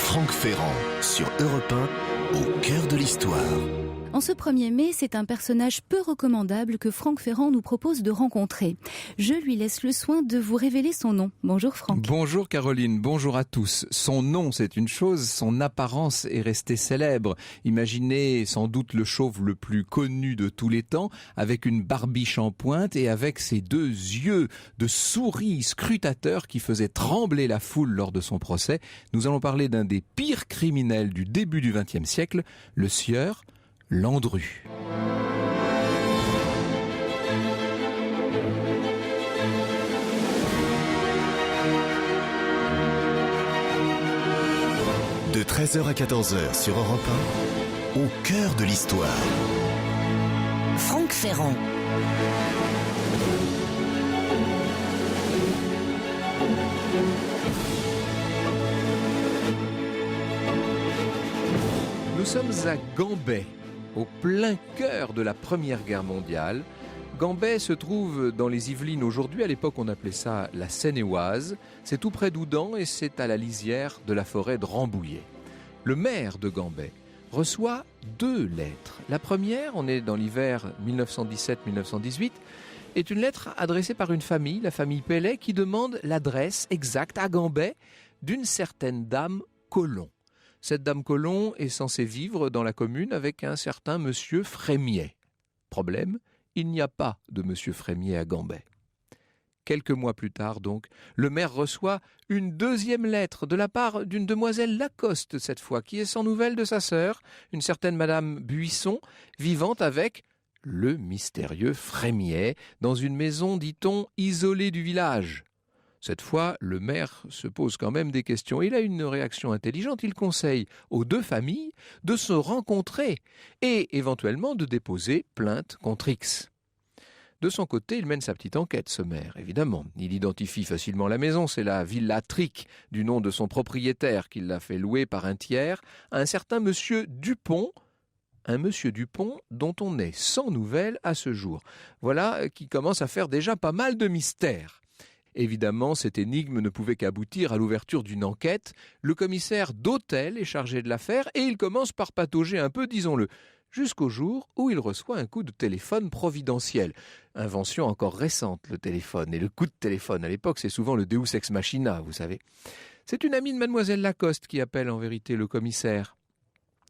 Franck Ferrand sur Europe 1, au cœur de l'histoire. En ce 1er mai, c'est un personnage peu recommandable que Franck Ferrand nous propose de rencontrer. Je lui laisse le soin de vous révéler son nom. Bonjour Franck. Bonjour Caroline, bonjour à tous. Son nom, c'est une chose, son apparence est restée célèbre. Imaginez sans doute le chauve le plus connu de tous les temps, avec une barbiche en pointe et avec ses deux yeux de souris scrutateurs qui faisaient trembler la foule lors de son procès. Nous allons parler d'un des pires criminels du début du XXe siècle, le sieur Landru. De 13h à 14h sur Europe 1, au cœur de l'histoire. Franck Ferrand. Nous sommes à Gambais, au plein cœur de la Première Guerre mondiale. Gambais se trouve dans les Yvelines aujourd'hui, à l'époque on appelait ça la Seine-et-Oise. C'est tout près d'Oudan et c'est à la lisière de la forêt de Rambouillet. Le maire de Gambais reçoit 2 lettres. La première, on est dans l'hiver 1917-1918, est une lettre adressée par une famille, la famille Pellet, qui demande l'adresse exacte à Gambais d'une certaine dame Colomb. Cette dame Colomb est censée vivre dans la commune avec un certain monsieur Frémiet. Problème, il n'y a pas de monsieur Frémiet à Gambais. Quelques mois plus tard donc, le maire reçoit une 2e lettre de la part d'une demoiselle Lacoste cette fois, qui est sans nouvelles de sa sœur, une certaine madame Buisson, vivant avec le mystérieux Frémiet dans une maison, dit-on, isolée du village. Cette fois, le maire se pose quand même des questions. Il a une réaction intelligente. Il conseille aux 2 familles de se rencontrer et éventuellement de déposer plainte contre X. De son côté, il mène sa petite enquête, ce maire, évidemment. Il identifie facilement la maison. C'est la Villa Tric, du nom de son propriétaire, qui l'a fait louer par un tiers à un certain monsieur Dupont. Un monsieur Dupont dont on est sans nouvelles à ce jour. Voilà qui commence à faire déjà pas mal de mystères. Évidemment, cette énigme ne pouvait qu'aboutir à l'ouverture d'une enquête. Le commissaire d'Hôtel est chargé de l'affaire et il commence par patauger un peu, disons-le, jusqu'au jour où il reçoit un coup de téléphone providentiel. Invention encore récente, le téléphone. Et le coup de téléphone, à l'époque, c'est souvent le Deus ex machina, vous savez. C'est une amie de mademoiselle Lacoste qui appelle en vérité le commissaire.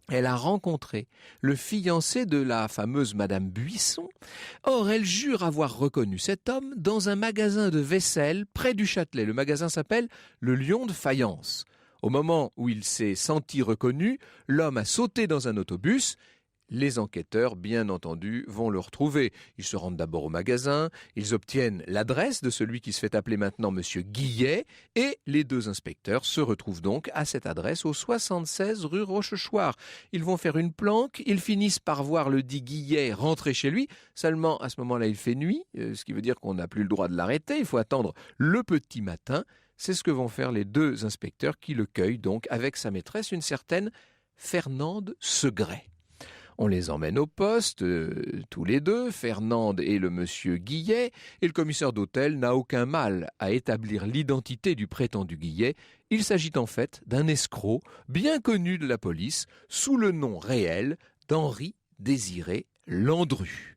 Elle a rencontré le fiancé de la fameuse Madame Buisson. Or, elle jure avoir reconnu cet homme dans un magasin de vaisselle près du Châtelet. Le magasin s'appelle le Lion de Faïence. Au moment où il s'est senti reconnu, l'homme a sauté dans un autobus. Les enquêteurs, bien entendu, vont le retrouver. Ils se rendent d'abord au magasin, ils obtiennent l'adresse de celui qui se fait appeler maintenant Monsieur Guillet, et les 2 inspecteurs se retrouvent donc à cette adresse au 76 rue Rochechouart. Ils vont faire une planque, ils finissent par voir le dit Guillet rentrer chez lui. Seulement, à ce moment-là, il fait nuit, ce qui veut dire qu'on n'a plus le droit de l'arrêter, il faut attendre le petit matin. C'est ce que vont faire les 2 inspecteurs qui le cueillent donc avec sa maîtresse, une certaine Fernande Segret. On les emmène au poste, tous les 2, Fernande et le monsieur Guillet, et le commissaire d'Hôtel n'a aucun mal à établir l'identité du prétendu Guillet. Il s'agit en fait d'un escroc bien connu de la police, sous le nom réel d'Henri Désiré Landru.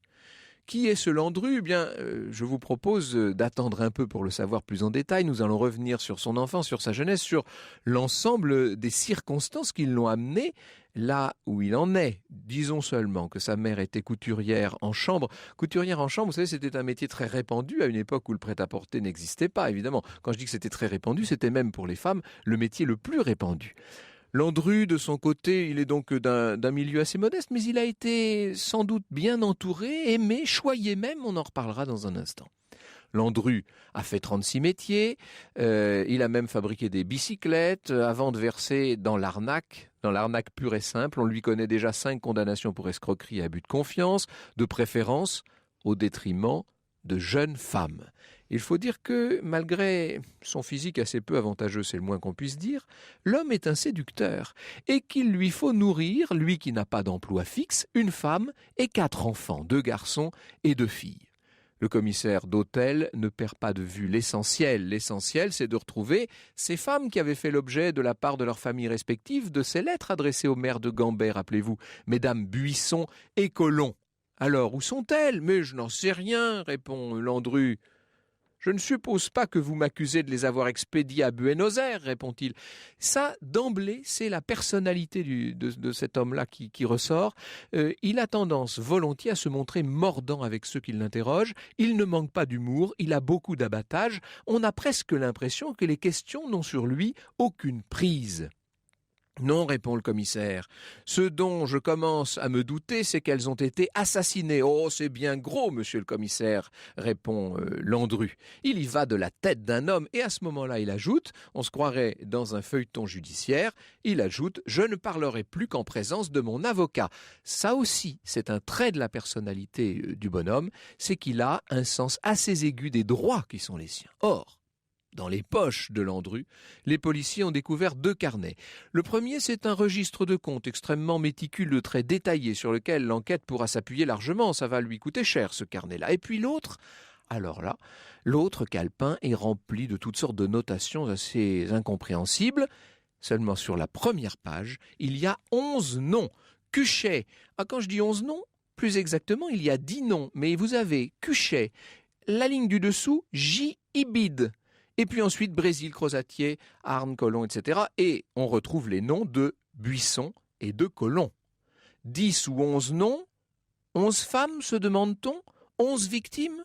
Qui est ce Landru ? Eh bien, je vous propose d'attendre un peu pour le savoir plus en détail. Nous allons revenir sur son enfance, sur sa jeunesse, sur l'ensemble des circonstances qui l'ont amené là où il en est. Disons seulement que sa mère était couturière en chambre. Couturière en chambre, vous savez, c'était un métier très répandu à une époque où le prêt-à-porter n'existait pas, évidemment. Quand je dis que c'était très répandu, c'était même pour les femmes le métier le plus répandu. Landru, de son côté, il est donc d'un milieu assez modeste, mais il a été sans doute bien entouré, aimé, choyé même, on en reparlera dans un instant. Landru a fait 36 métiers, il a même fabriqué des bicyclettes avant de verser dans l'arnaque pure et simple. On lui connaît déjà 5 condamnations pour escroquerie et abus de confiance, de préférence au détriment de jeunes femmes. Il faut dire que, malgré son physique assez peu avantageux, c'est le moins qu'on puisse dire, l'homme est un séducteur et qu'il lui faut nourrir, lui qui n'a pas d'emploi fixe, une femme et 4 enfants, 2 garçons et 2 filles. Le commissaire d'Hôtel ne perd pas de vue l'essentiel. L'essentiel, c'est de retrouver ces femmes qui avaient fait l'objet de la part de leurs familles respectives de ces lettres adressées au maire de Gambet, rappelez-vous, mesdames Buisson et Colomb. Alors, où sont-elles ? Mais je n'en sais rien, répond Landru. Je ne suppose pas que vous m'accusez de les avoir expédiées à Buenos Aires, répond-il. Ça, d'emblée, c'est la personnalité de cet homme-là qui ressort. Il a tendance volontiers à se montrer mordant avec ceux qui l'interrogent. Il ne manque pas d'humour, il a beaucoup d'abattage. On a presque l'impression que les questions n'ont sur lui aucune prise. Non, répond le commissaire. Ce dont je commence à me douter, c'est qu'elles ont été assassinées. Oh, c'est bien gros, monsieur le commissaire, répond Landru. Il y va de la tête d'un homme. Et à ce moment-là, il ajoute, on se croirait dans un feuilleton judiciaire, il ajoute, je ne parlerai plus qu'en présence de mon avocat. Ça aussi, c'est un trait de la personnalité du bonhomme, c'est qu'il a un sens assez aigu des droits qui sont les siens. Or, dans les poches de Landru, les policiers ont découvert 2 carnets. Le premier, c'est un registre de comptes extrêmement méticuleux, très détaillé, sur lequel l'enquête pourra s'appuyer largement. Ça va lui coûter cher, ce carnet-là. Et puis l'autre, alors là, l'autre calepin est rempli de toutes sortes de notations assez incompréhensibles. Seulement sur la première page, il y a 11 noms. Cuchet. Quand je dis 11 noms, plus exactement, il y a 10 noms. Mais vous avez Cuchet, la ligne du dessous, J. Ibid. Et puis ensuite, Brésil, Crozatier, Arne, Colomb, etc. Et on retrouve les noms de Buisson et de Colomb. 10 ou 11 noms, 11 femmes, se demande-t-on, 11 victimes ?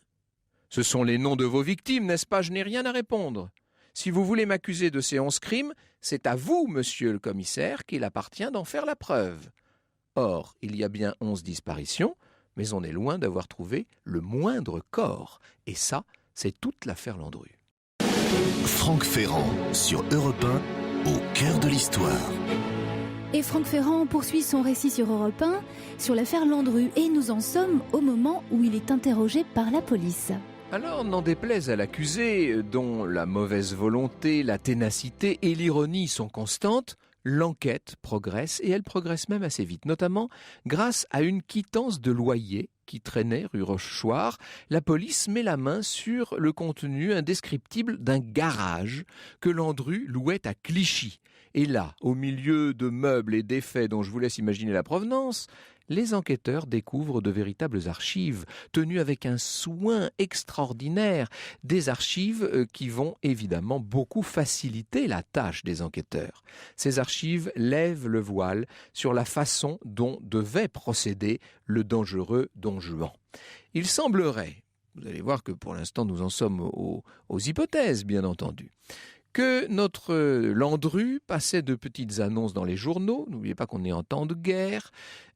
Ce sont les noms de vos victimes, n'est-ce pas ? Je n'ai rien à répondre. Si vous voulez m'accuser de ces 11 crimes, c'est à vous, monsieur le commissaire, qu'il appartient d'en faire la preuve. Or, il y a bien 11 disparitions, mais on est loin d'avoir trouvé le moindre corps. Et ça, c'est toute l'affaire Landru. Franck Ferrand sur Europe 1, au cœur de l'histoire. Et Franck Ferrand poursuit son récit sur Europe 1 sur l'affaire Landru. Et nous en sommes au moment où il est interrogé par la police. Alors, n'en déplaise à l'accusé, dont la mauvaise volonté, la ténacité et l'ironie sont constantes, l'enquête progresse, et elle progresse même assez vite, notamment grâce à une quittance de loyer qui traînait rue Rochechouart. La police met la main sur le contenu indescriptible d'un garage que Landru louait à Clichy. Et là, au milieu de meubles et d'effets dont je vous laisse imaginer la provenance, les enquêteurs découvrent de véritables archives, tenues avec un soin extraordinaire, des archives qui vont évidemment beaucoup faciliter la tâche des enquêteurs. Ces archives lèvent le voile sur la façon dont devait procéder le dangereux Don Juan. Il semblerait, vous allez voir que pour l'instant nous en sommes aux hypothèses bien entendu, que notre Landru passait de petites annonces dans les journaux. N'oubliez pas qu'on est en temps de guerre.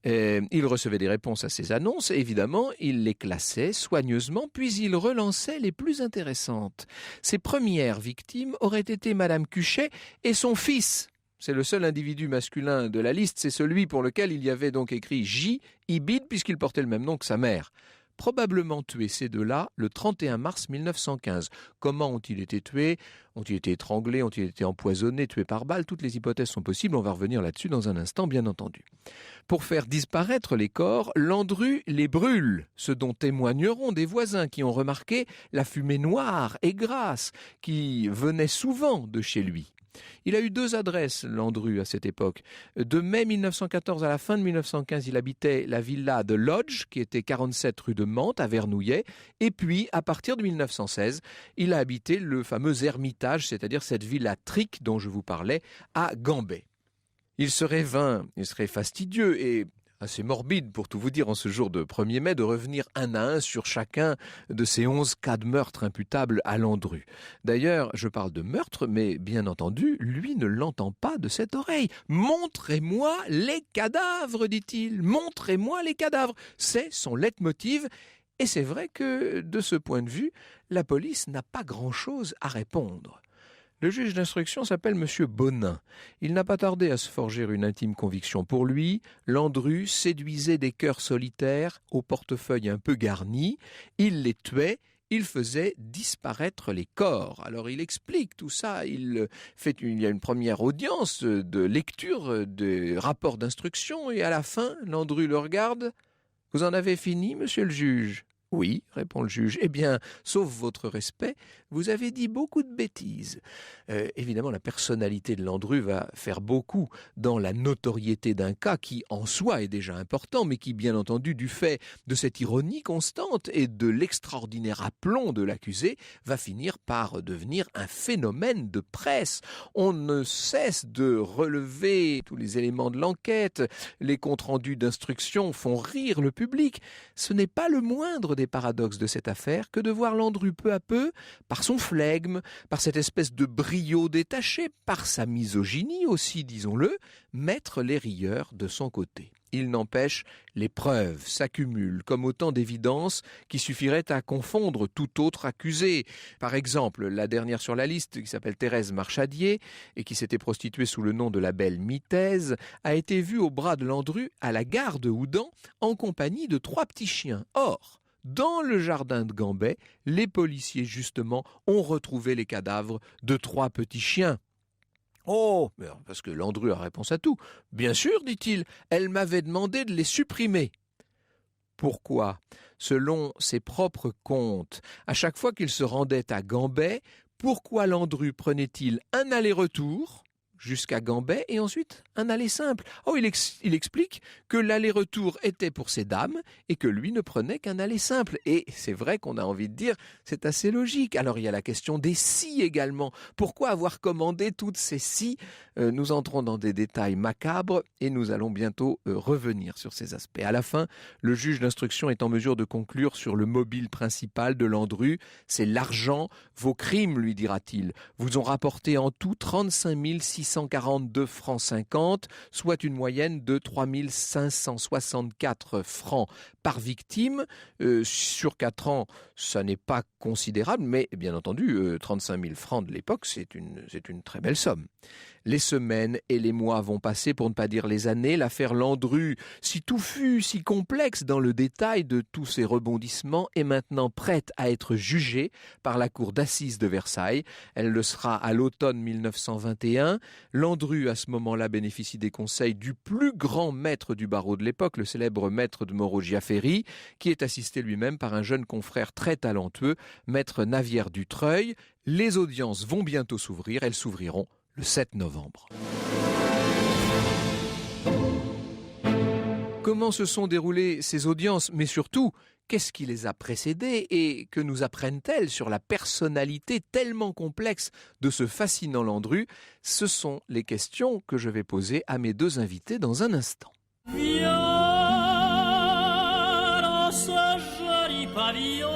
Il recevait des réponses à ces annonces. Et évidemment, il les classait soigneusement, puis il relançait les plus intéressantes. Ses premières victimes auraient été Madame Cuchet et son fils. C'est le seul individu masculin de la liste. C'est celui pour lequel il y avait donc écrit J. Ibid, puisqu'il portait le même nom que sa mère. Probablement tués ces deux-là le 31 mars 1915. Comment ont-ils été tués ? Ont-ils été étranglés ? Ont-ils été empoisonnés, tués par balle ? Toutes les hypothèses sont possibles, on va revenir là-dessus dans un instant, bien entendu. Pour faire disparaître les corps, Landru les brûle, ce dont témoigneront des voisins qui ont remarqué la fumée noire et grasse qui venait souvent de chez lui. Il a eu 2 adresses, Landru, à cette époque. De mai 1914 à la fin de 1915, il habitait la villa de Lodge, qui était 47 rue de Mantes, à Vernouillet. Et puis, à partir de 1916, il a habité le fameux Ermitage, c'est-à-dire cette villa trique dont je vous parlais, à Gambet. Il serait vain, il serait fastidieux et assez morbide, pour tout vous dire, en ce jour de 1er mai, de revenir un à un sur chacun de ces 11 cas de meurtre imputables à Landru. D'ailleurs, je parle de meurtre, mais bien entendu, lui ne l'entend pas de cette oreille. « Montrez-moi les cadavres », dit-il. « Montrez-moi les cadavres ». C'est son leitmotiv. Et c'est vrai que, de ce point de vue, la police n'a pas grand-chose à répondre. Le juge d'instruction s'appelle M. Bonin. Il n'a pas tardé à se forger une intime conviction. Pour lui, Landru séduisait des cœurs solitaires au portefeuille un peu garni. Il les tuait, il faisait disparaître les corps. Alors il explique tout ça. Il y a une première audience de lecture des rapports d'instruction et à la fin, Landru le regarde. « Vous en avez fini, monsieur le juge ?» Oui, répond le juge. Eh bien, sauf votre respect, vous avez dit beaucoup de bêtises. Évidemment, la personnalité de Landru va faire beaucoup dans la notoriété d'un cas qui, en soi, est déjà important, mais qui, bien entendu, du fait de cette ironie constante et de l'extraordinaire aplomb de l'accusé, va finir par devenir un phénomène de presse. On ne cesse de relever tous les éléments de l'enquête. Les comptes rendus d'instruction font rire le public. Ce n'est pas le moindre des paradoxes de cette affaire que de voir Landru peu à peu, par son flegme, par cette espèce de brio détaché, par sa misogynie aussi, disons-le, mettre les rieurs de son côté. Il n'empêche, les preuves s'accumulent comme autant d'évidences qui suffiraient à confondre tout autre accusé. Par exemple, la dernière sur la liste, qui s'appelle Thérèse Marchadier et qui s'était prostituée sous le nom de la belle Mitaise, a été vue au bras de Landru à la gare de Houdan en compagnie de 3 petits chiens. Or, dans le jardin de Gambet, les policiers, justement, ont retrouvé les cadavres de 3 petits chiens. Oh, parce que Landru a réponse à tout. Bien sûr, dit-il, elle m'avait demandé de les supprimer. Pourquoi ? Selon ses propres comptes, à chaque fois qu'il se rendait à Gambet, pourquoi Landru prenait-il un aller-retour jusqu'à Gambet et ensuite un aller simple? Oh, il explique que l'aller-retour était pour ces dames et que lui ne prenait qu'un aller simple. Et c'est vrai qu'on a envie de dire, c'est assez logique. Alors il y a la question des si également. Pourquoi avoir commandé toutes ces si? Nous entrons dans des détails macabres et nous allons bientôt revenir sur ces aspects. À la fin, le juge d'instruction est en mesure de conclure sur le mobile principal de Landru. C'est l'argent. Vos crimes, lui dira-t-il, vous ont rapporté en tout 35 642 francs 50, soit une moyenne de 3 564 francs par victime. Sur 4 ans, ça n'est pas considérable, mais bien entendu, 35 000 francs de l'époque, c'est une très belle somme. Les semaines et les mois vont passer, pour ne pas dire les années. L'affaire Landru, si touffue, si complexe dans le détail de tous ses rebondissements, est maintenant prête à être jugée par la cour d'assises de Versailles. Elle le sera à l'automne 1921. Landru, à ce moment-là, bénéficie des conseils du plus grand maître du barreau de l'époque, le célèbre maître de Moreau-Giafferi, qui est assisté lui-même par un jeune confrère très talentueux, maître Navière du Treuil. Les audiences vont bientôt s'ouvrir. Elles s'ouvriront le 7 novembre. Comment se sont déroulées ces audiences, mais surtout, qu'est-ce qui les a précédées et que nous apprennent-elles sur la personnalité tellement complexe de ce fascinant Landru? Ce sont les questions que je vais poser à mes 2 invités dans un instant. Viens dans ce joli pavillon,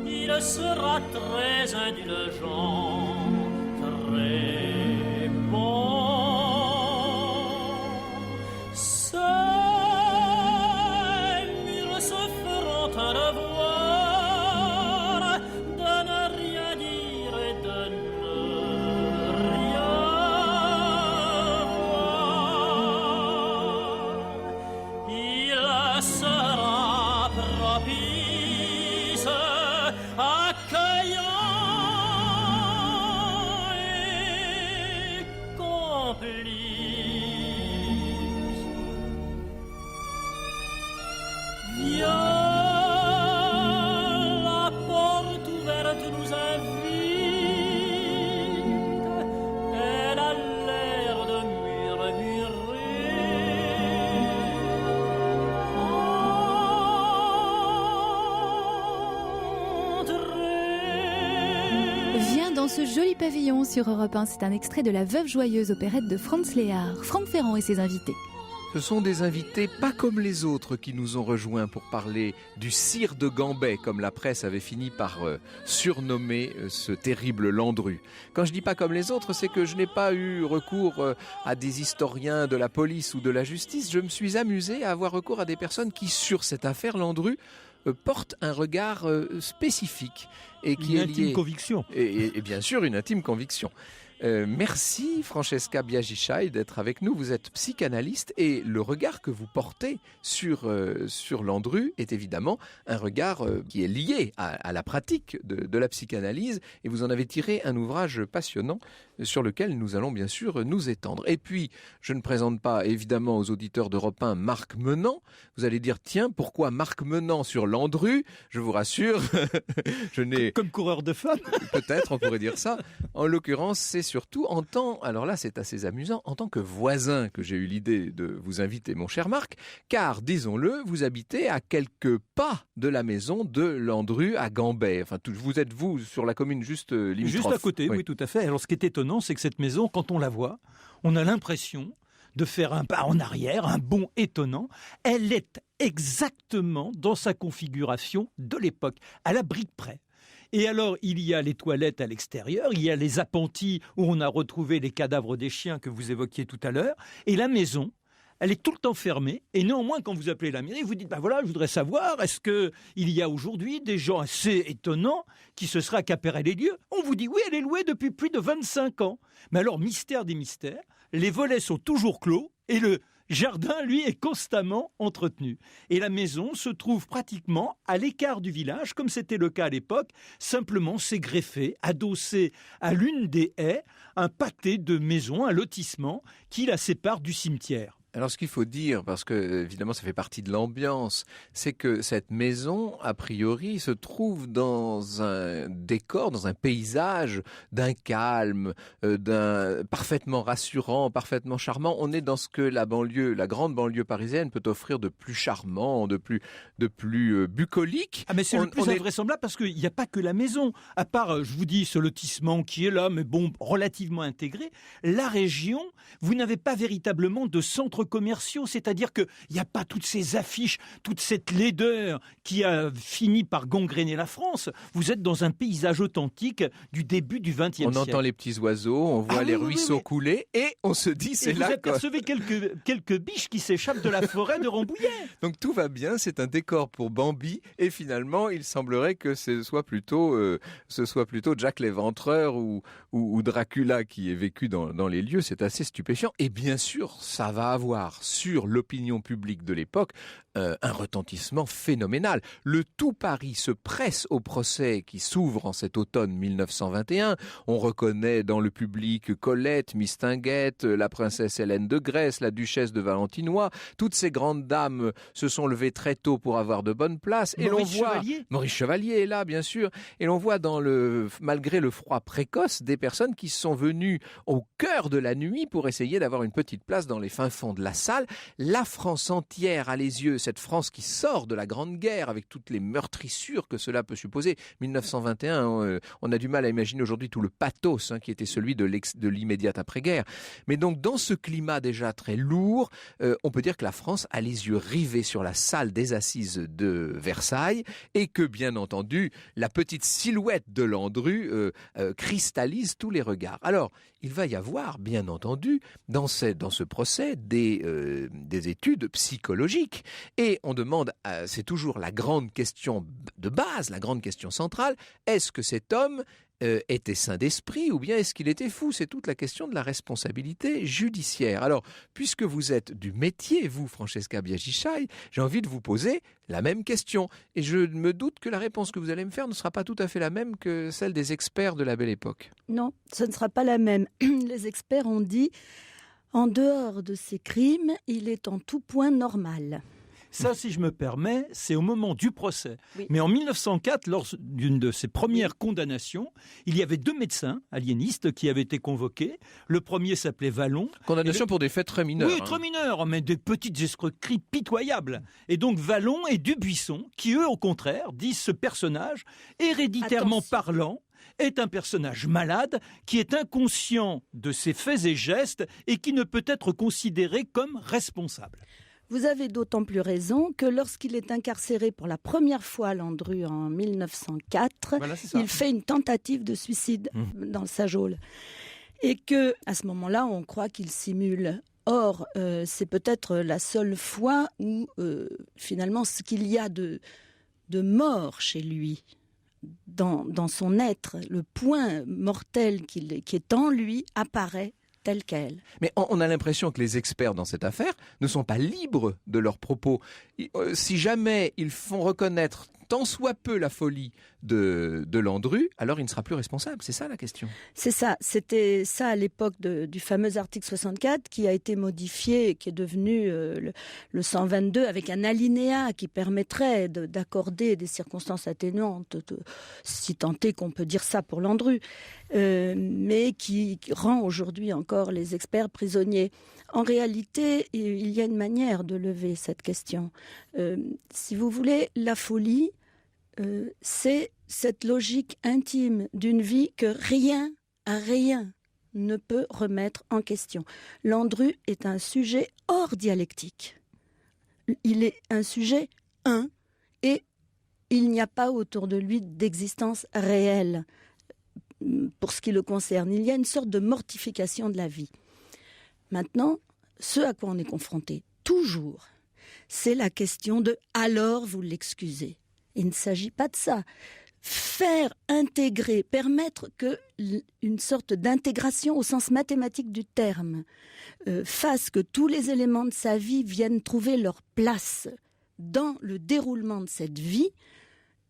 il sera très indulgent, très bon. Ces murs se feront un devoir de ne rien dire et de ne rien voir. Il sera propice, accueillant et complice. Viens, la porte ouverte nous invite, elle a l'air de murmurer. Entrez. Viens dans ce joli pavillon sur Europe 1. C'est un extrait de La Veuve Joyeuse, opérette de Franz Léard. Franck Ferrand et ses invités. Ce sont des invités pas comme les autres qui nous ont rejoints pour parler du sire de Gambet, comme la presse avait fini par surnommer ce terrible Landru. Quand je dis pas comme les autres, c'est que je n'ai pas eu recours à des historiens de la police ou de la justice. Je me suis amusé à avoir recours à des personnes qui, sur cette affaire Landru, portent un regard spécifique et qui Une est intime lié... conviction. Et bien sûr, une intime conviction. Merci Francesca Biaggi-Schei d'être avec nous. Vous êtes psychanalyste et le regard que vous portez sur Landru est évidemment un regard qui est lié à la pratique de la psychanalyse, et vous en avez tiré un ouvrage passionnant sur lequel nous allons bien sûr nous étendre. Et puis, je ne présente pas évidemment aux auditeurs d'Europe 1 Marc Menant. Vous allez dire, tiens, pourquoi Marc Menant sur Landru? Je vous rassure, je n'ai... Comme coureur de femmes. Peut-être, on pourrait dire ça. En l'occurrence, c'est surtout alors là c'est assez amusant, en tant que voisin que j'ai eu l'idée de vous inviter, mon cher Marc, car, disons-le, vous habitez à quelques pas de la maison de Landru à Gambet. Enfin, vous êtes sur la commune juste limitrophe. Juste à côté, oui, tout à fait. Alors, ce qui est étonnant, c'est que cette maison, quand on la voit, on a l'impression de faire un pas en arrière, un bond étonnant. Elle est exactement dans sa configuration de l'époque, à la brique près. Et alors, il y a les toilettes à l'extérieur, il y a les appentis où on a retrouvé les cadavres des chiens que vous évoquiez tout à l'heure, et la maison, elle est tout le temps fermée, et néanmoins, quand vous appelez la mairie, vous dites, voilà, je voudrais savoir, est-ce qu'il y a aujourd'hui des gens assez étonnants qui se seraient accaparés les lieux? On vous dit, oui, elle est louée depuis plus de 25 ans. Mais alors, mystère des mystères, les volets sont toujours clos, et le jardin, lui, est constamment entretenu. Et la maison se trouve pratiquement à l'écart du village, comme c'était le cas à l'époque. Simplement, c'est greffé, adossé à l'une des haies, un pâté de maisons, un lotissement qui la sépare du cimetière. Alors, ce qu'il faut dire, parce que évidemment ça fait partie de l'ambiance, c'est que cette maison, a priori, se trouve dans un décor, dans un paysage d'un calme, d'un parfaitement rassurant, parfaitement charmant. On est dans ce que la grande banlieue parisienne peut offrir de plus charmant, de plus bucolique. Ah, mais c'est le plus invraisemblable parce qu'il n'y a pas que la maison. À part, je vous dis, ce lotissement qui est là, mais bon, relativement intégré, la région, vous n'avez pas véritablement de centre commerciaux, c'est-à-dire qu'il n'y a pas toutes ces affiches, toute cette laideur qui a fini par gangréner la France. Vous êtes dans un paysage authentique du début du XXe siècle. On entend les petits oiseaux, on voit les ruisseaux couler, et on se dit c'est là. Vous apercevez quelques biches qui s'échappent de la forêt de Rambouillet. Donc tout va bien, c'est un décor pour Bambi, et finalement il semblerait que ce soit plutôt Jack l'Éventreur ou Dracula qui ait vécu dans les lieux. C'est assez stupéfiant, et bien sûr ça va avoir sur l'opinion publique de l'époque un retentissement phénoménal. Le tout Paris se presse au procès qui s'ouvre en cet automne 1921. On reconnaît dans le public Colette, Mistinguett, la princesse Hélène de Grèce, la duchesse de Valentinois. Toutes ces grandes dames se sont levées très tôt pour avoir de bonnes places. Et Maurice Chevalier est là, bien sûr. Et l'on voit malgré le froid précoce, des personnes qui sont venues au cœur de la nuit pour essayer d'avoir une petite place dans les fins fonds de la salle. La France entière a les yeux, cette France qui sort de la Grande Guerre avec toutes les meurtrissures que cela peut supposer. 1921, on a du mal à imaginer aujourd'hui tout le pathos qui était celui de l'immédiate après-guerre. Mais donc dans ce climat déjà très lourd, on peut dire que la France a les yeux rivés sur la salle des assises de Versailles et que bien entendu la petite silhouette de Landru cristallise tous les regards. Alors il va y avoir bien entendu dans ce procès des études psychologiques. Et on demande, c'est toujours la grande question de base, la grande question centrale, est-ce que cet homme était sain d'esprit ou bien est-ce qu'il était fou? C'est toute la question de la responsabilité judiciaire. Alors, puisque vous êtes du métier, vous, Francesca Biaggi-Schei, j'ai envie de vous poser la même question. Et je me doute que la réponse que vous allez me faire ne sera pas tout à fait la même que celle des experts de la Belle Époque. Non, ce ne sera pas la même. Les experts ont dit, en dehors de ces crimes, il est en tout point normal. Ça, si je me permets, c'est au moment du procès. Oui. Mais en 1904, lors d'une de ses premières condamnations, il y avait 2 médecins aliénistes qui avaient été convoqués. Le premier s'appelait Vallon. Condamnation pour des faits très mineurs. Oui, très mineurs, mais des petites escroqueries pitoyables. Et donc Vallon et Dubuisson, qui eux, au contraire, disent ce personnage, héréditairement parlant, est un personnage malade qui est inconscient de ses faits et gestes et qui ne peut être considéré comme responsable. Vous avez d'autant plus raison que lorsqu'il est incarcéré pour la première fois à Landru en 1904, il fait une tentative de suicide dans sa geôle. Et que, à ce moment-là, on croit qu'il simule. Or, c'est peut-être la seule fois où, finalement, ce qu'il y a de mort chez lui dans son être, le point mortel qui est en lui apparaît tel quel. Mais on a l'impression que les experts dans cette affaire ne sont pas libres de leurs propos. Si jamais ils font reconnaître tant soit peu la folie de Landru, alors il ne sera plus responsable. C'est ça la question. C'est ça. C'était ça à l'époque du fameux article 64 qui a été modifié et qui est devenu le 122 avec un alinéa qui permettrait d'accorder des circonstances atténuantes, si tant est qu'on peut dire ça pour Landru, mais qui rend aujourd'hui encore les experts prisonniers. En réalité, il y a une manière de lever cette question. Si vous voulez, la folie, c'est cette logique intime d'une vie que rien ne peut remettre en question. Landru est un sujet hors dialectique. Il est un sujet et il n'y a pas autour de lui d'existence réelle pour ce qui le concerne. Il y a une sorte de mortification de la vie. Maintenant, ce à quoi on est confronté, toujours, c'est la question de « alors vous l'excusez ». Il ne s'agit pas de ça. Faire intégrer, permettre qu'une sorte d'intégration au sens mathématique du terme fasse que tous les éléments de sa vie viennent trouver leur place dans le déroulement de cette vie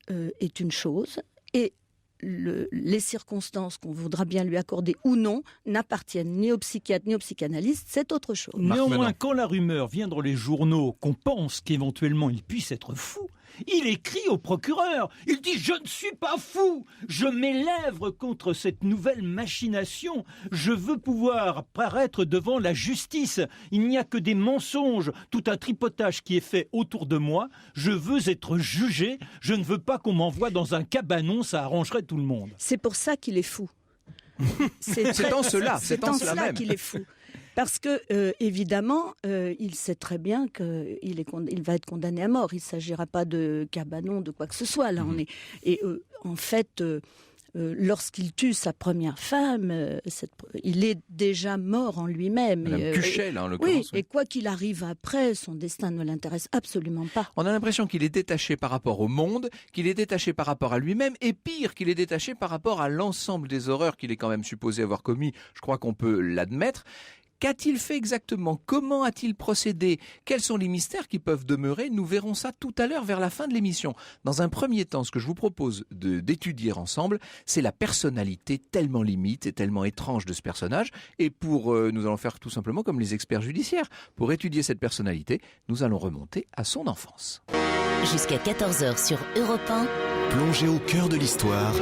est une chose, et les circonstances qu'on voudra bien lui accorder ou non n'appartiennent ni aux psychiatres ni aux psychanalystes, c'est autre chose. Néanmoins, quand la rumeur vient dans les journaux qu'on pense qu'éventuellement il puisse être fou, il écrit au procureur. Il dit « Je ne suis pas fou, je m'élève contre cette nouvelle machination. Je veux pouvoir paraître devant la justice. Il n'y a que des mensonges, tout un tripotage qui est fait autour de moi. Je veux être jugé. Je ne veux pas qu'on m'envoie dans un cabanon, ça arrangerait tout le monde. » C'est pour ça qu'il est fou. C'est en cela même qu'il est fou. Parce que, évidemment, il sait très bien qu'il va être condamné à mort. Il ne s'agira pas de cabanon, de quoi que ce soit. Là, en fait, lorsqu'il tue sa première femme, il est déjà mort en lui-même. Madame Cuchet, là, en l'occurrence. Oui, et quoi qu'il arrive après, son destin ne l'intéresse absolument pas. On a l'impression qu'il est détaché par rapport au monde, qu'il est détaché par rapport à lui-même, et pire, qu'il est détaché par rapport à l'ensemble des horreurs qu'il est quand même supposé avoir commis. Je crois qu'on peut l'admettre. Qu'a-t-il fait exactement? Comment a-t-il procédé? Quels sont les mystères qui peuvent demeurer? Nous verrons ça tout à l'heure vers la fin de l'émission. Dans un premier temps, ce que je vous propose d'étudier ensemble, c'est la personnalité tellement limite et tellement étrange de ce personnage. Et nous allons faire tout simplement comme les experts judiciaires. Pour étudier cette personnalité, nous allons remonter à son enfance. Jusqu'à 14h sur Europe 1. Plongez au cœur de l'histoire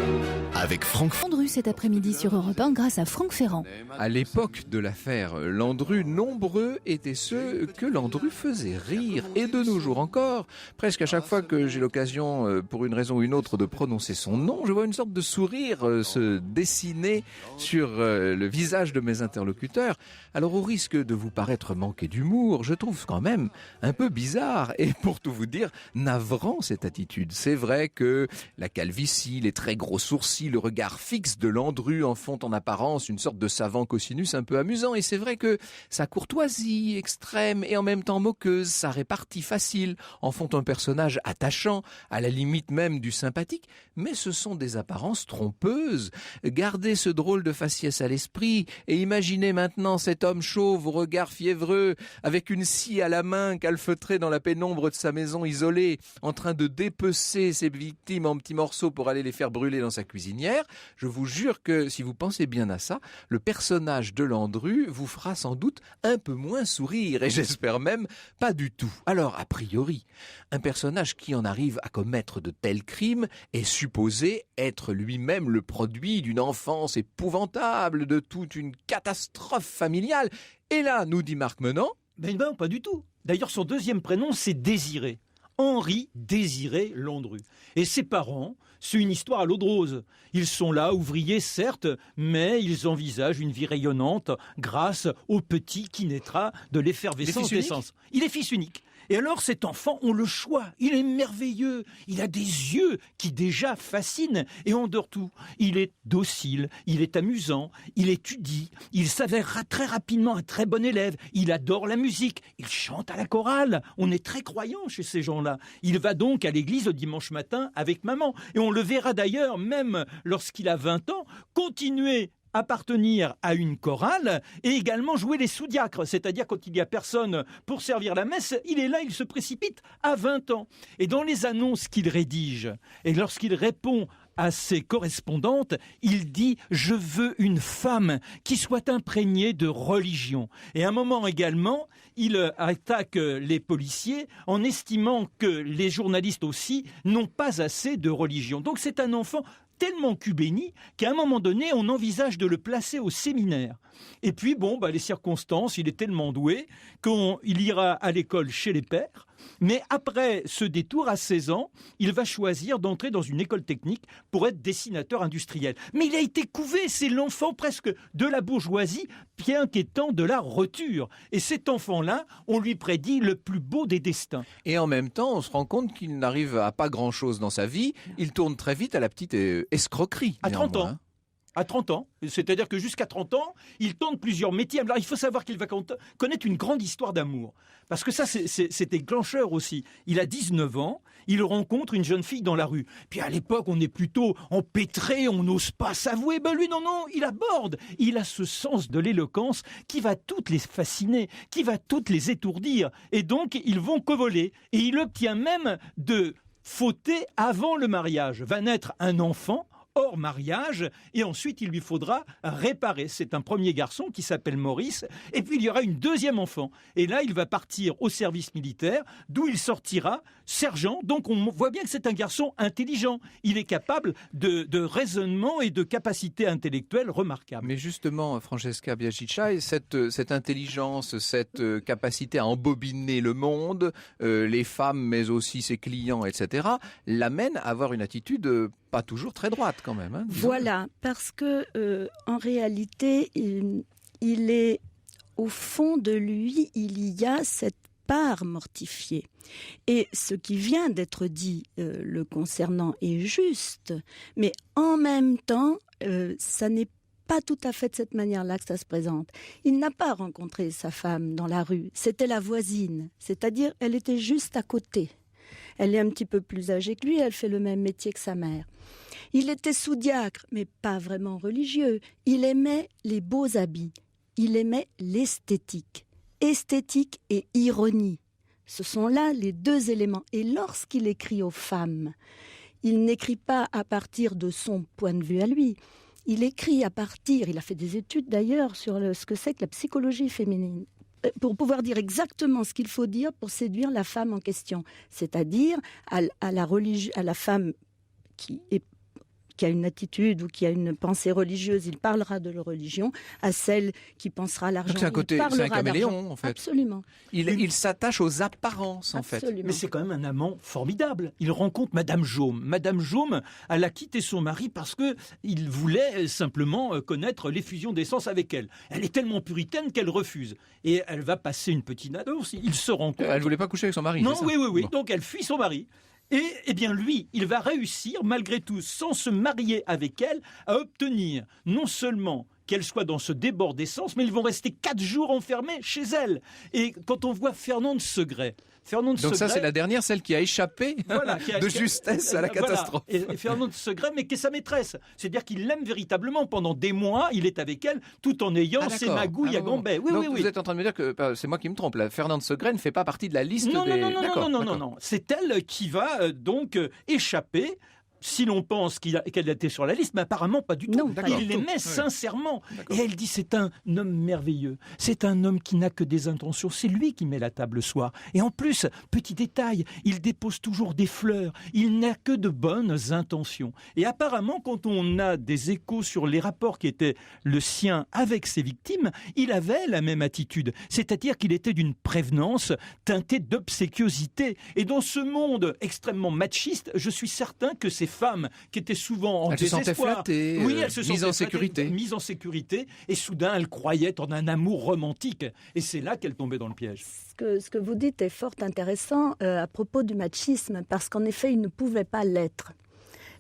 avec Franck Landru cet après-midi sur Europe 1 grâce à Franck Ferrand. À l'époque de l'affaire Landru, nombreux étaient ceux que Landru faisait rire. Et de nos jours encore, presque à chaque fois que j'ai l'occasion, pour une raison ou une autre, de prononcer son nom, je vois une sorte de sourire se dessiner sur le visage de mes interlocuteurs. Alors au risque de vous paraître manquer d'humour, je trouve quand même un peu bizarre et pour tout vous dire, navrant cette attitude. C'est vrai que la calvitie, les très gros sourcils, le regard fixe de Landru en font en apparence une sorte de savant cosinus un peu amusant. Et c'est vrai que sa courtoisie extrême et en même temps moqueuse, sa répartie facile en font un personnage attachant, à la limite même du sympathique. Mais ce sont des apparences trompeuses. Gardez ce drôle de faciès à l'esprit et imaginez maintenant cet homme chauve au regard fiévreux, avec une scie à la main calfeutrée dans la pénombre de sa maison isolée, en train de dépecer ses victimes en petits morceaux pour aller les faire brûler dans sa cuisinière. Je vous jure que si vous pensez bien à ça, le personnage de Landru vous fera sans doute un peu moins sourire et j'espère même pas du tout. Alors, a priori, un personnage qui en arrive à commettre de tels crimes est supposé être lui-même le produit d'une enfance épouvantable, de toute une catastrophe familiale. Et là, nous dit Marc Menant... Ben non, pas du tout. D'ailleurs, son deuxième prénom, c'est Désiré. Henri Désiré Landru. Et ses parents, c'est une histoire à l'eau de rose. Ils sont là, ouvriers certes, mais ils envisagent une vie rayonnante grâce au petit qui naîtra de l'effervescence d'essence. Il est fils unique. Et alors cet enfant, on le choisit, il est merveilleux, il a des yeux qui déjà fascinent et on dort tout. Il est docile, il est amusant, il étudie, il s'avère très rapidement un très bon élève, il adore la musique, il chante à la chorale, on est très croyant chez ces gens-là. Il va donc à l'église le dimanche matin avec maman et on le verra d'ailleurs même lorsqu'il a 20 ans continuer appartenir à une chorale et également jouer les sous-diacres, c'est-à-dire quand il n'y a personne pour servir la messe, il est là, il se précipite à 20 ans. Et dans les annonces qu'il rédige, et lorsqu'il répond à ses correspondantes, il dit « Je veux une femme qui soit imprégnée de religion ». Et à un moment également, il attaque les policiers en estimant que les journalistes aussi n'ont pas assez de religion. Donc c'est un enfant tellement cubéni qu'à un moment donné, on envisage de le placer au séminaire. Et puis, les circonstances, il est tellement doué qu'il ira à l'école chez les pères. Mais après ce détour, à 16 ans, il va choisir d'entrer dans une école technique pour être dessinateur industriel. Mais il a été couvé, c'est l'enfant presque de la bourgeoisie, bien qu'étant de la roture. Et cet enfant-là, on lui prédit le plus beau des destins. Et en même temps, on se rend compte qu'il n'arrive à pas grand-chose dans sa vie. Il tourne très vite à la petite escroquerie. À 30 ans. À 30 ans, c'est-à-dire que jusqu'à 30 ans, il tente plusieurs métiers. Alors il faut savoir qu'il va connaître une grande histoire d'amour. Parce que ça, c'est déclencheur aussi. Il a 19 ans, il rencontre une jeune fille dans la rue. Puis à l'époque, on est plutôt empêtré, on n'ose pas s'avouer. Lui, non, il aborde. Il a ce sens de l'éloquence qui va toutes les fasciner, qui va toutes les étourdir. Et donc, ils vont covoler. Et il obtient même de fauter avant le mariage. Va naître un enfant hors mariage, et ensuite il lui faudra réparer. C'est un premier garçon qui s'appelle Maurice, et puis il y aura une deuxième enfant. Et là, il va partir au service militaire, d'où il sortira sergent. Donc on voit bien que c'est un garçon intelligent. Il est capable de raisonnement et de capacité intellectuelle remarquables. Mais justement, Francesca Biagicai, cette intelligence, cette capacité à embobiner le monde, les femmes, mais aussi ses clients, etc., l'amène à avoir une attitude pas toujours très droite quand même. Hein, voilà, parce que en réalité, il est au fond de lui, il y a cette part mortifiée. Et ce qui vient d'être dit le concernant est juste, mais en même temps, ça n'est pas tout à fait de cette manière-là que ça se présente. Il n'a pas rencontré sa femme dans la rue, c'était la voisine, c'est-à-dire elle était juste à côté. Elle est un petit peu plus âgée que lui, elle fait le même métier que sa mère. Il était sous-diacre, mais pas vraiment religieux. Il aimait les beaux habits, il aimait l'esthétique. Esthétique et ironie, ce sont là les deux éléments. Et lorsqu'il écrit aux femmes, il n'écrit pas à partir de son point de vue à lui. Il écrit à partir, il a fait des études d'ailleurs sur ce que c'est que la psychologie féminine, pour pouvoir dire exactement ce qu'il faut dire pour séduire la femme en question, c'est-à-dire à la femme qui a une attitude ou qui a une pensée religieuse, il parlera de la religion, à celle qui pensera à l'argent, c'est un caméléon en fait. Absolument. Il s'attache aux apparences en fait. Mais c'est quand même un amant formidable. Il rencontre Madame Jaume. Madame Jaume, elle a quitté son mari parce qu'il voulait simplement connaître l'effusion d'essence avec elle. Elle est tellement puritaine qu'elle refuse. Et elle va passer une petite annonce. Il se rencontre. Elle ne voulait pas coucher avec son mari. Non, c'est ça? oui. Bon. Donc elle fuit son mari. Et eh bien lui, il va réussir, malgré tout, sans se marier avec elle, à obtenir non seulement qu'elle soit dans ce débord d'essence, mais ils vont rester 4 jours enfermés chez elle. Et quand on voit Fernande Segret... Donc ça, c'est la dernière, celle qui a échappé de justesse à la catastrophe. Et Fernande Segret, mais qui est sa maîtresse. C'est-à-dire qu'il l'aime véritablement. Pendant des mois, il est avec elle, tout en ayant ses magouilles à Gambet. Oui, donc vous êtes en train de me dire que c'est moi qui me trompe. La Fernande Segret ne fait pas partie de la liste des... Non. C'est elle qui va donc échapper. Si l'on pense qu'elle était sur la liste, mais apparemment pas du tout. Non, il l'aimait sincèrement. Et elle dit, c'est un homme merveilleux. C'est un homme qui n'a que des intentions. C'est lui qui met la table le soir. Et en plus, petit détail, il dépose toujours des fleurs. Il n'a que de bonnes intentions. Et apparemment, quand on a des échos sur les rapports qui étaient le sien avec ses victimes, il avait la même attitude. C'est-à-dire qu'il était d'une prévenance teintée d'obséquiosité. Et dans ce monde extrêmement machiste, je suis certain que ces ces femmes qui étaient souvent en elles désespoir. se sentaient flattées, oui, elles se mises en sécurité. Mises en sécurité, et soudain elles croyaient en un amour romantique. Et c'est là qu'elles tombaient dans le piège. Ce que vous dites est fort intéressant à propos du machisme, parce qu'en effet, il ne pouvait pas l'être.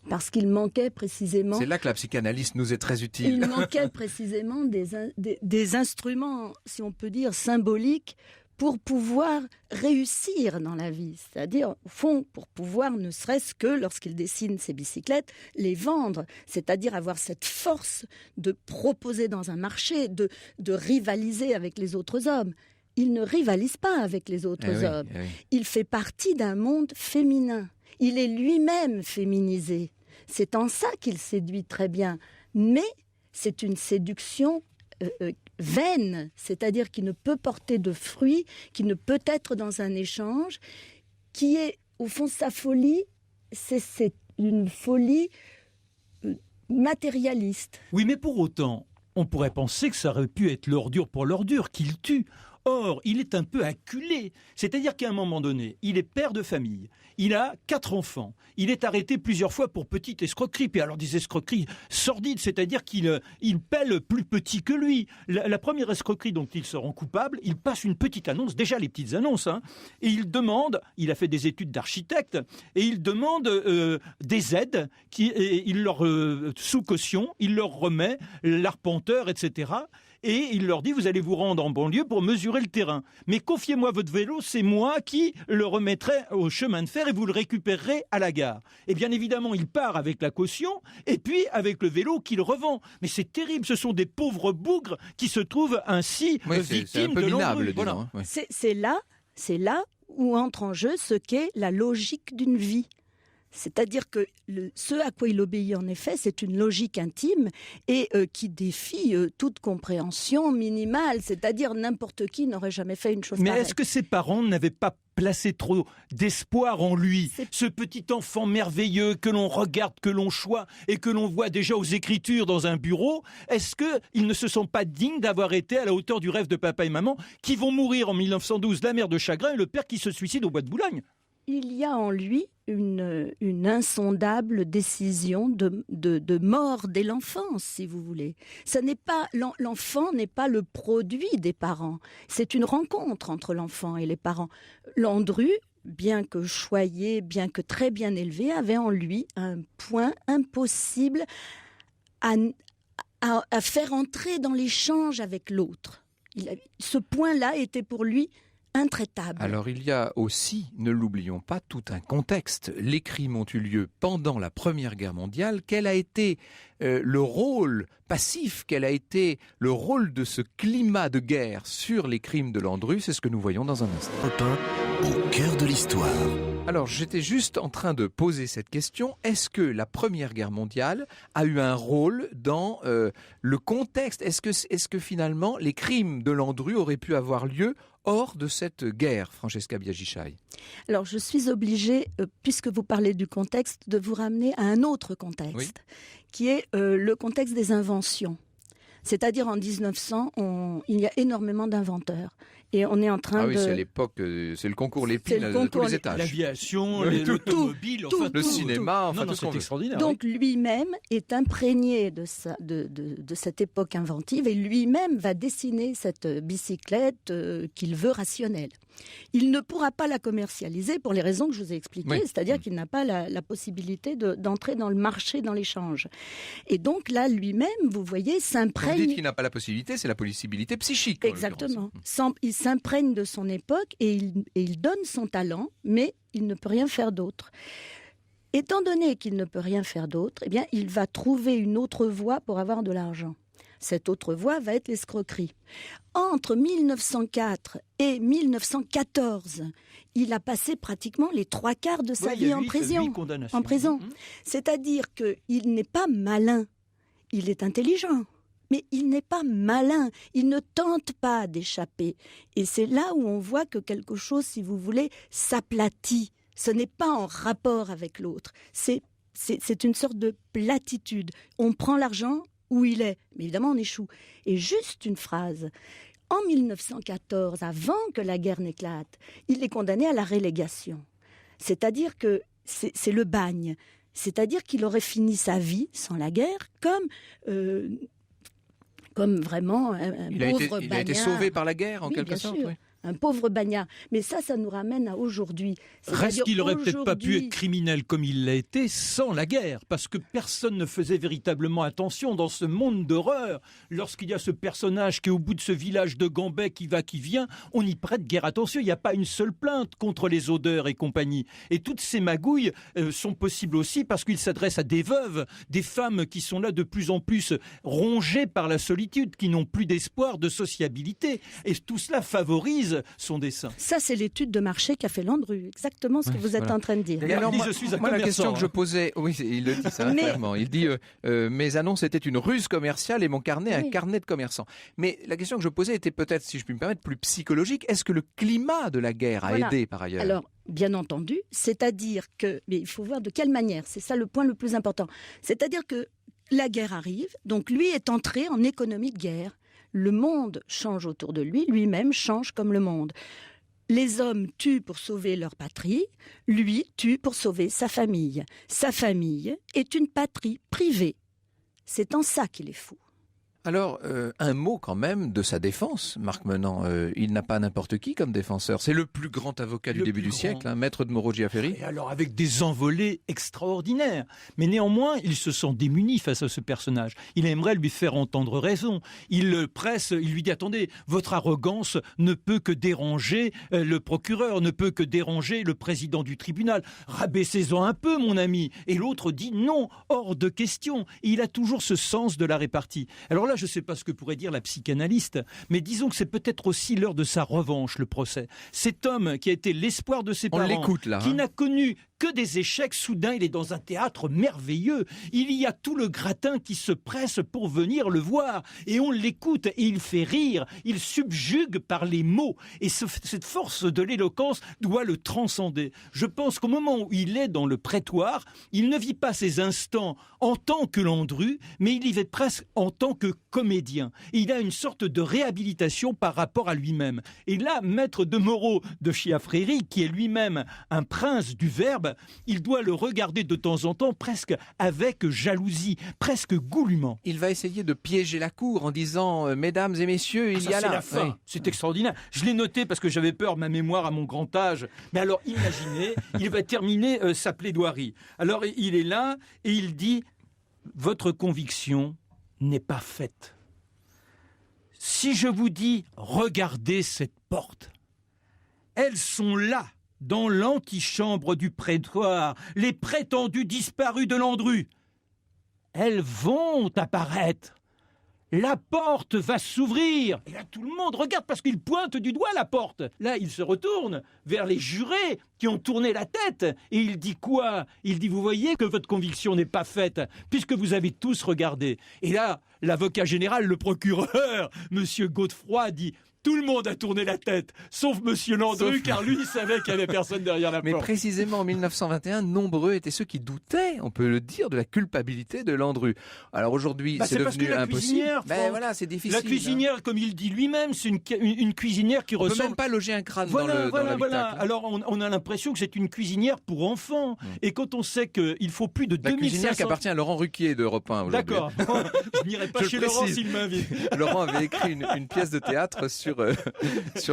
Parce qu'il manquait précisément... C'est là que la psychanalyse nous est très utile. Il manquait précisément des instruments, si on peut dire, symboliques pour pouvoir réussir dans la vie. C'est-à-dire, au fond, pour pouvoir, ne serait-ce que, lorsqu'il dessine ses bicyclettes, les vendre. C'est-à-dire avoir cette force de proposer dans un marché, de rivaliser avec les autres hommes. Il ne rivalise pas avec les autres hommes. Il fait partie d'un monde féminin. Il est lui-même féminisé. C'est en ça qu'il séduit très bien. Mais c'est une séduction vaine, c'est-à-dire qui ne peut porter de fruits, qui ne peut être dans un échange, qui est, au fond, sa folie, c'est une folie matérialiste. Oui, mais pour autant, on pourrait penser que ça aurait pu être l'ordure pour l'ordure, qu'il tue. Or, il est un peu acculé. C'est-à-dire qu'à un moment donné, il est père de famille. Il a 4 enfants. Il est arrêté plusieurs fois pour petite escroquerie. Puis alors des escroqueries sordides, c'est-à-dire qu'il pèle plus petit que lui. La première escroquerie dont il se rend coupable, il passe une petite annonce, déjà les petites annonces, et il demande, il a fait des études d'architecte, et il demande des aides, il leur sous caution, il leur remet l'arpenteur, etc., et il leur dit, vous allez vous rendre en banlieue pour mesurer le terrain. Mais confiez-moi votre vélo, c'est moi qui le remettrai au chemin de fer et vous le récupérerez à la gare. Et bien évidemment, il part avec la caution et puis avec le vélo qu'il revend. Mais c'est terrible, ce sont des pauvres bougres qui se trouvent ainsi victimes de l'embrouille. Voilà. C'est là où entre en jeu ce qu'est la logique d'une vie. C'est-à-dire que ce à quoi il obéit en effet, c'est une logique intime et qui défie toute compréhension minimale. C'est-à-dire n'importe qui n'aurait jamais fait une chose pareille. Mais est-ce que ses parents n'avaient pas placé trop d'espoir en lui, ce petit enfant merveilleux que l'on regarde, que l'on choisit et que l'on voit déjà aux écritures dans un bureau? Est-ce qu'ils ne se sont pas dignes d'avoir été à la hauteur du rêve de papa et maman qui vont mourir en 1912, la mère de chagrin et le père qui se suicide au bois de Boulogne? Il y a en lui une insondable décision de mort dès l'enfance, si vous voulez. L'enfant n'est pas le produit des parents. C'est une rencontre entre l'enfant et les parents. Landru, bien que choyé, bien que très bien élevé, avait en lui un point impossible à faire entrer dans l'échange avec l'autre. Ce point-là était pour lui intraitable. Alors il y a aussi, ne l'oublions pas, tout un contexte. Les crimes ont eu lieu pendant la Première Guerre mondiale. Quel a été le rôle passif, quel a été le rôle de ce climat de guerre sur les crimes de Landru? C'est ce que nous voyons dans un instant. Au cœur de l'histoire. Alors j'étais juste en train de poser cette question. Est-ce que la Première Guerre mondiale a eu un rôle dans le contexte? Est-ce que finalement les crimes de Landru auraient pu avoir lieu hors de cette guerre, Francesca Biaggi-Chai? Alors, je suis obligée, puisque vous parlez du contexte, de vous ramener à un autre contexte, qui est le contexte des inventions. C'est-à-dire en 1900, il y a énormément d'inventeurs. Et on est en train c'est l'époque, c'est le concours Lépine de tous les étages. L'aviation, l'automobile, le cinéma, enfin tout ce qu'on veut. Extraordinaire. Donc lui-même est imprégné de cette époque inventive et lui-même va dessiner cette bicyclette qu'il veut rationnelle. Il ne pourra pas la commercialiser pour les raisons que je vous ai expliquées, c'est-à-dire qu'il n'a pas la possibilité d'entrer dans le marché, dans l'échange. Et donc là, lui-même, vous voyez, s'imprègne... Vous dites qu'il n'a pas la possibilité, c'est la possibilité psychique. Exactement. Il s'imprègne de son époque et il donne son talent, mais il ne peut rien faire d'autre. Étant donné qu'il ne peut rien faire d'autre, eh bien, il va trouver une autre voie pour avoir de l'argent. Cette autre voie va être l'escroquerie. Entre 1904 et 1914, il a passé pratiquement les 3/4 de sa vie en prison. C'est-à-dire qu'il n'est pas malin, il est intelligent. Mais il n'est pas malin, il ne tente pas d'échapper. Et c'est là où on voit que quelque chose, si vous voulez, s'aplatit. Ce n'est pas en rapport avec l'autre. C'est une sorte de platitude. On prend l'argent où il est, mais évidemment on échoue. Et juste une phrase. En 1914, avant que la guerre n'éclate, il est condamné à la relégation. C'est-à-dire que c'est le bagne. C'est-à-dire qu'il aurait fini sa vie sans la guerre comme vraiment un pauvre bagnard. Il a été sauvé par la guerre, en quelque sorte. Oui. Un pauvre bagnard. Mais ça nous ramène à aujourd'hui. Reste qu'il n'aurait peut-être pas pu être criminel comme il l'a été sans la guerre, parce que personne ne faisait véritablement attention dans ce monde d'horreur. Lorsqu'il y a ce personnage qui est au bout de ce village de Gambais qui va, qui vient, on n'y prête guère attention. Il n'y a pas une seule plainte contre les odeurs et compagnie. Et toutes ces magouilles sont possibles aussi parce qu'il s'adresse à des veuves, des femmes qui sont là de plus en plus rongées par la solitude, qui n'ont plus d'espoir, de sociabilité. Et tout cela favorise son dessin. Ça, c'est l'étude de marché qu'a fait Landru, exactement ce que vous êtes en train de dire. Et alors, je suis un la question que je posais, oui, il le dit ça clairement. Il dit mes annonces étaient une ruse commerciale et mon carnet un carnet de commerçant. Mais la question que je posais était peut-être, si je puis me permettre, plus psychologique. Est-ce que le climat de la guerre a aidé par ailleurs ? Alors, bien entendu, c'est-à-dire que, mais il faut voir de quelle manière. C'est ça le point le plus important. C'est-à-dire que la guerre arrive, donc lui est entré en économie de guerre. Le monde change autour de lui, lui-même change comme le monde. Les hommes tuent pour sauver leur patrie, lui tue pour sauver sa famille. Sa famille est une patrie privée. C'est en ça qu'il est fou. Alors, un mot quand même de sa défense, Marc Menant. Il n'a pas n'importe qui comme défenseur. C'est le plus grand avocat du début du siècle, maître de Moreau-Giaferi. Et alors, avec des envolées extraordinaires. Mais néanmoins, il se sent démuni face à ce personnage. Il aimerait lui faire entendre raison. Il le presse, il lui dit, attendez, votre arrogance ne peut que déranger le procureur, ne peut que déranger le président du tribunal. Rabaissez-en un peu, mon ami. Et l'autre dit, non, hors de question. Et il a toujours ce sens de la répartie. Alors là, je ne sais pas ce que pourrait dire la psychanalyste, mais disons que c'est peut-être aussi l'heure de sa revanche, le procès. Cet homme qui a été l'espoir de ses parents, qui n'a connu que des échecs, soudain il est dans un théâtre merveilleux. Il y a tout le gratin qui se presse pour venir le voir. Et on l'écoute et il fait rire. Il subjugue par les mots. Et cette force de l'éloquence doit le transcender. Je pense qu'au moment où il est dans le prétoire, il ne vit pas ses instants en tant que Landru, mais il y vit presque en tant que comédien. Et il a une sorte de réhabilitation par rapport à lui-même. Et là, maître de Moreau de Giaferi, qui est lui-même un prince du verbe, il doit le regarder de temps en temps presque avec jalousie, presque goulûment. Il va essayer de piéger la cour en disant mesdames et messieurs, il y a là. C'est la fin. Oui. C'est extraordinaire. Je l'ai noté parce que j'avais peur, ma mémoire à mon grand âge. Mais alors, imaginez, il va terminer sa plaidoirie. Alors, il est là et il dit votre conviction n'est pas faite. Si je vous dis regardez cette porte, elles sont là. Dans l'antichambre du prétoire, les prétendus disparus de Landru. Elles vont apparaître. La porte va s'ouvrir. Et là, tout le monde regarde parce qu'il pointe du doigt la porte. Là, il se retourne vers les jurés qui ont tourné la tête. Et il dit quoi ? Il dit, vous voyez que votre conviction n'est pas faite, puisque vous avez tous regardé. Et là, l'avocat général, le procureur, monsieur Godefroy, dit... Tout le monde a tourné la tête, sauf monsieur Landru, car lui, il savait qu'il n'y avait personne derrière la porte. Mais précisément en 1921, nombreux étaient ceux qui doutaient, on peut le dire, de la culpabilité de Landru. Alors aujourd'hui, c'est devenu impossible. Mais voilà, c'est difficile. La cuisinière, comme il dit lui-même, c'est une cuisinière qui ressemble... On ne peut même pas loger un crâne dans l'habitacle. Alors on a l'impression que c'est une cuisinière pour enfants. Et quand on sait qu'il faut plus de 2500... La cuisinière qui appartient à Laurent Ruquier d'Europe 1 aujourd'hui. D'accord. Je n'irai pas chez Laurent s'il m'invite. Laurent avait écrit une pièce de théâtre sur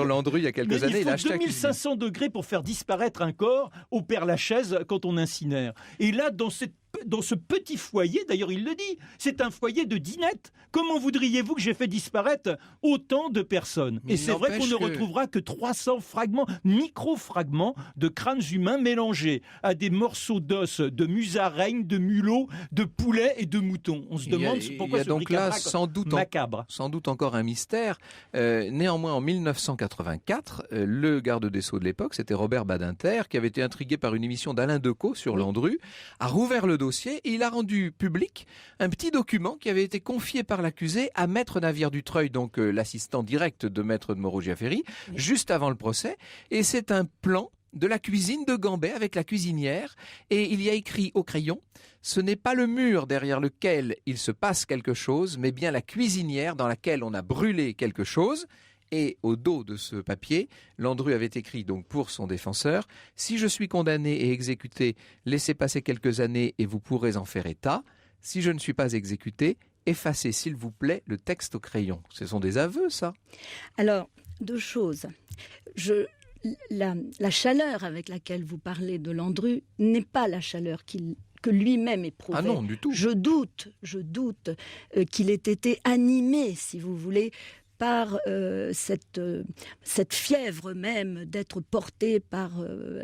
Landru il y a quelques années. Il faut 2500 degrés pour faire disparaître un corps au Père-Lachaise quand on incinère. Et là, dans ce petit foyer, d'ailleurs il le dit, c'est un foyer de dinettes. Comment voudriez-vous que j'ai fait disparaître autant de personnes ? Et c'est vrai qu'on ne retrouvera que 300 fragments, micro-fragments de crânes humains mélangés à des morceaux d'os, de musaraignes, de mulots, de poulets et de moutons. On se demande pourquoi ce bric-à-brac macabre. Sans doute encore un mystère. Néanmoins, en 1984, le garde des Sceaux de l'époque, c'était Robert Badinter, qui avait été intrigué par une émission d'Alain Decaux sur Landru, a rouvert le dossier et il a rendu public un petit document qui avait été confié par l'accusé à Maître Navière-Dutreuil, donc l'assistant direct de Maître de Moreau-Giaferi, juste avant le procès. Et c'est un plan de la cuisine de Gambais avec la cuisinière. Et il y a écrit au crayon « Ce n'est pas le mur derrière lequel il se passe quelque chose, mais bien la cuisinière dans laquelle on a brûlé quelque chose. » Et au dos de ce papier, Landru avait écrit donc pour son défenseur « Si je suis condamné et exécuté, laissez passer quelques années et vous pourrez en faire état. Si je ne suis pas exécuté, effacez s'il vous plaît le texte au crayon. » Ce sont des aveux, ça? Alors, deux choses. La chaleur avec laquelle vous parlez de Landru n'est pas la chaleur que lui-même éprouvait. Ah non, du tout. Je doute qu'il ait été animé, si vous voulez, par cette fièvre même d'être porté par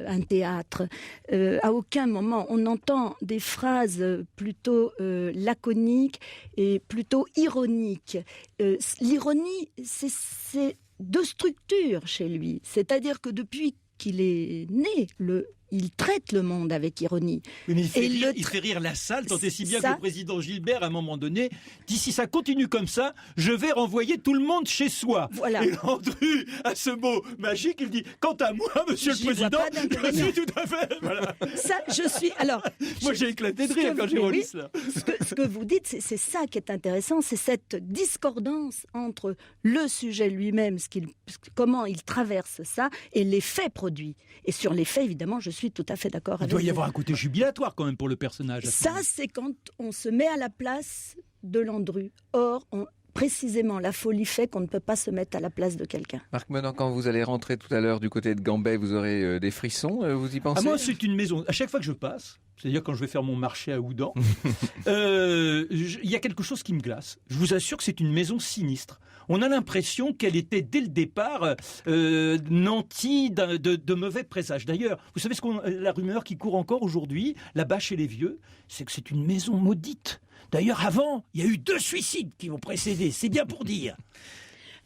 un théâtre. À aucun moment, on entend des phrases plutôt laconiques et plutôt ironiques. L'ironie, c'est de structure chez lui. C'est-à-dire que depuis qu'il est né, il traite le monde avec ironie. Oui, mais il fait rire la salle, tant et si bien que le président Gilbert, à un moment donné, dit si ça continue comme ça, je vais renvoyer tout le monde chez soi. Voilà. Et Landru, à ce mot magique, il dit quant à moi, monsieur le président, je suis tout à fait. Voilà. Ça, je suis. Alors, moi, j'ai éclaté de rire quand j'ai relu ça. Ce que vous dites, c'est ça qui est intéressant, c'est cette discordance entre le sujet lui-même, comment il traverse ça, et les faits produits. Et sur les faits, évidemment, je suis tout à fait d'accord avec vous. Il doit y avoir un côté jubilatoire quand même pour le personnage. Ça, c'est quand on se met à la place de Landru. Or, précisément, la folie fait qu'on ne peut pas se mettre à la place de quelqu'un. Marc Menant, quand vous allez rentrer tout à l'heure du côté de Gambet, vous aurez des frissons, vous y pensez? Moi, c'est une maison. À chaque fois que je passe, c'est-à-dire quand je vais faire mon marché à Oudan, il y a quelque chose qui me glace. Je vous assure que c'est une maison sinistre. On a l'impression qu'elle était dès le départ nantie de mauvais présages. D'ailleurs, vous savez la rumeur qui court encore aujourd'hui, là-bas chez les vieux, c'est que c'est une maison maudite. D'ailleurs, avant, il y a eu 2 suicides qui vont précéder. C'est bien pour dire.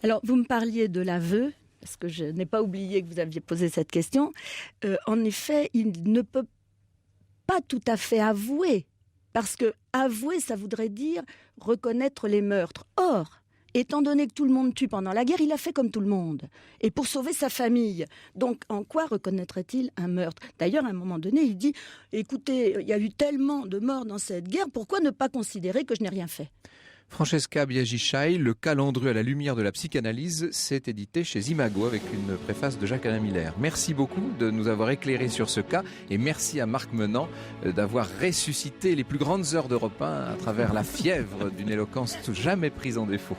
Alors, vous me parliez de l'aveu, parce que je n'ai pas oublié que vous aviez posé cette question. En effet, il ne peut pas tout à fait avouer, parce que avouer, ça voudrait dire reconnaître les meurtres. Or, étant donné que tout le monde tue pendant la guerre, il a fait comme tout le monde. Et pour sauver sa famille. Donc, en quoi reconnaîtrait-il un meurtre? D'ailleurs, à un moment donné, il dit « Écoutez, il y a eu tellement de morts dans cette guerre, pourquoi ne pas considérer que je n'ai rien fait ?» Francesca Biaggi-Chailly, Le cas Landru à la lumière de la psychanalyse, s'est édité chez Imago avec une préface de Jacques-Alain Miller. Merci beaucoup de nous avoir éclairé sur ce cas et merci à Marc Menant d'avoir ressuscité les plus grandes heures d'Europe 1 à travers la fièvre d'une éloquence jamais prise en défaut.